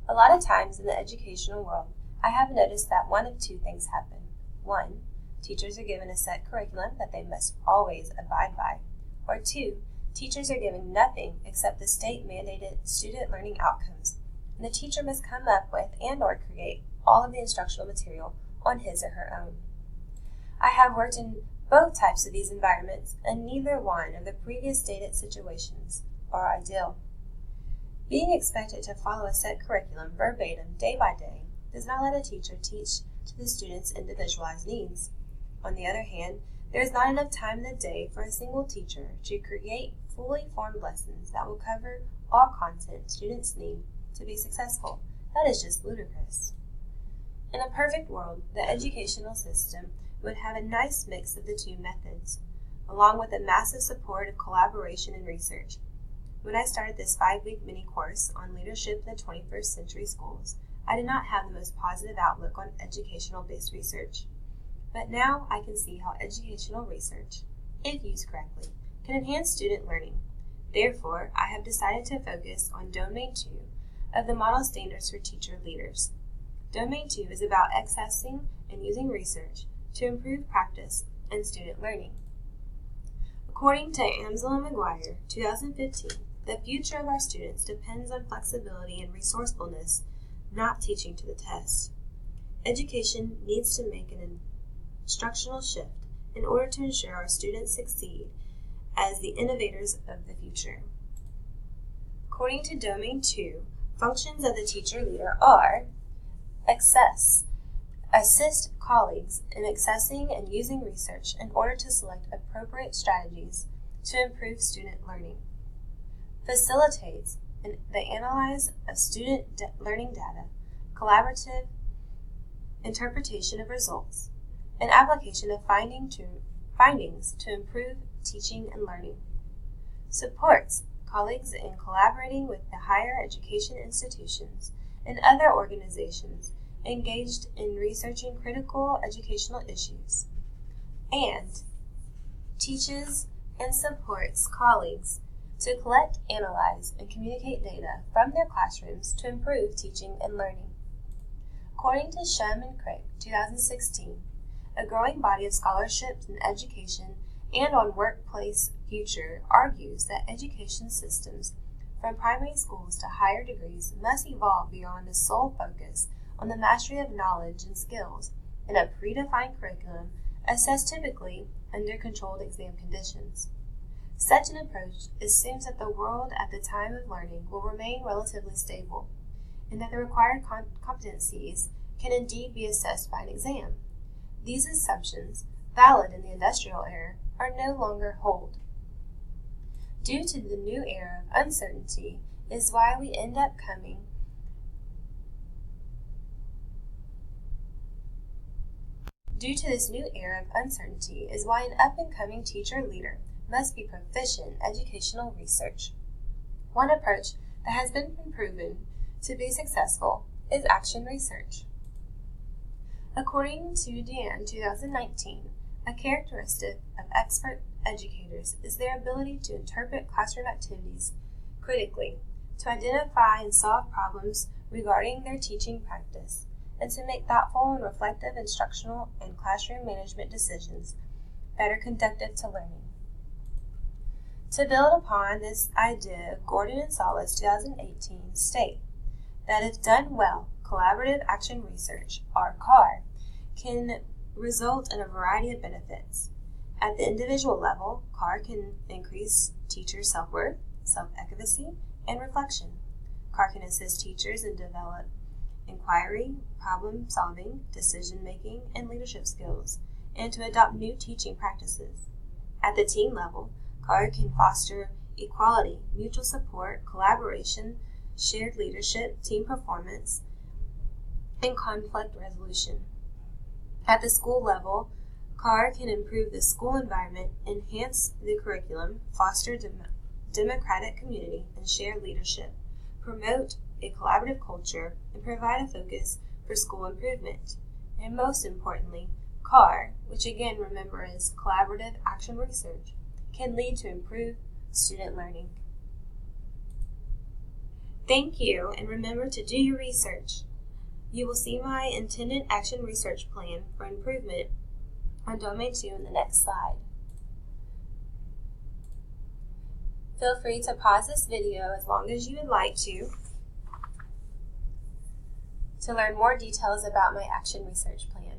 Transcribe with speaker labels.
Speaker 1: A lot of times in the educational world, I have noticed that one of two things happen. One, teachers are given a set curriculum that they must always abide by. Or two, teachers are given nothing except the state-mandated student learning outcomes, and the teacher must come up with and/or create all of the instructional material on his or her own. I have worked in both types of these environments, and neither one of the previous stated situations are ideal. Being expected to follow a set curriculum verbatim day by day does not let a teacher teach to the student's individualized needs. On the other hand, there is not enough time in the day for a single teacher to create fully formed lessons that will cover all content students need to be successful. That is just ludicrous. In a perfect world, the educational system would have a nice mix of the two methods, along with the massive support of collaboration and research. When I started this 5-week mini course on leadership in the 21st century schools, I did not have the most positive outlook on educational-based research. But now I can see how educational research, if used correctly, can enhance student learning. Therefore, I have decided to focus on Domain 2 of the Model Standards for Teacher Leaders. Domain 2 is about accessing and using research to improve practice and student learning. According to Amsel and McGuire, 2015, the future of our students depends on flexibility and resourcefulness, not teaching to the test. Education needs to make an instructional shift in order to ensure our students succeed as the innovators of the future. According to Domain 2, functions of the teacher leader are assist colleagues in accessing and using research in order to select appropriate strategies to improve student learning, facilitates the analysis of student learning data, collaborative interpretation of results, and application of findings to improve teaching and learning, supports colleagues in collaborating with the higher education institutions and other organizations engaged in researching critical educational issues, and teaches and supports colleagues to collect, analyze, and communicate data from their classrooms to improve teaching and learning. According to Shum and Crick, 2016, a growing body of scholarships in education and on workplace future argues that education systems from primary schools to higher degrees must evolve beyond the sole focus on the mastery of knowledge and skills in a predefined curriculum assessed typically under controlled exam conditions. Such an approach assumes that the world at the time of learning will remain relatively stable, and that the required competencies can indeed be assessed by an exam. These assumptions, valid in the industrial era, are no longer hold. Due to the new era of uncertainty is why we end up coming Due to this new era of uncertainty is why an up-and-coming teacher leader must be proficient in educational research. One approach that has been proven to be successful is action research. According to Deanne, 2019, a characteristic of expert educators is their ability to interpret classroom activities critically, to identify and solve problems regarding their teaching practice, and to make thoughtful and reflective instructional and classroom management decisions that are conducive to learning. To build upon this idea, Gordon and Salas 2018 state that if done well, collaborative action research, or CAR, can result in a variety of benefits. At the individual level, CAR can increase teacher self-worth, self-efficacy, and reflection. CAR can assist teachers in develop inquiry, problem-solving, decision-making, and leadership skills, and to adopt new teaching practices. At the team level, CAR can foster equality, mutual support, collaboration, shared leadership, team performance, and conflict resolution. At the school level, CAR can improve the school environment, enhance the curriculum, foster democratic community, and shared leadership, promote a collaborative culture, and provide a focus for school improvement. And most importantly, CAR, which again remember is collaborative action research, can lead to improved student learning. Thank you, and remember to do your research. You will see my intended action research plan for improvement on Domain 2 in the next slide. Feel free to pause this video as long as you would like to learn more details about my action research plan.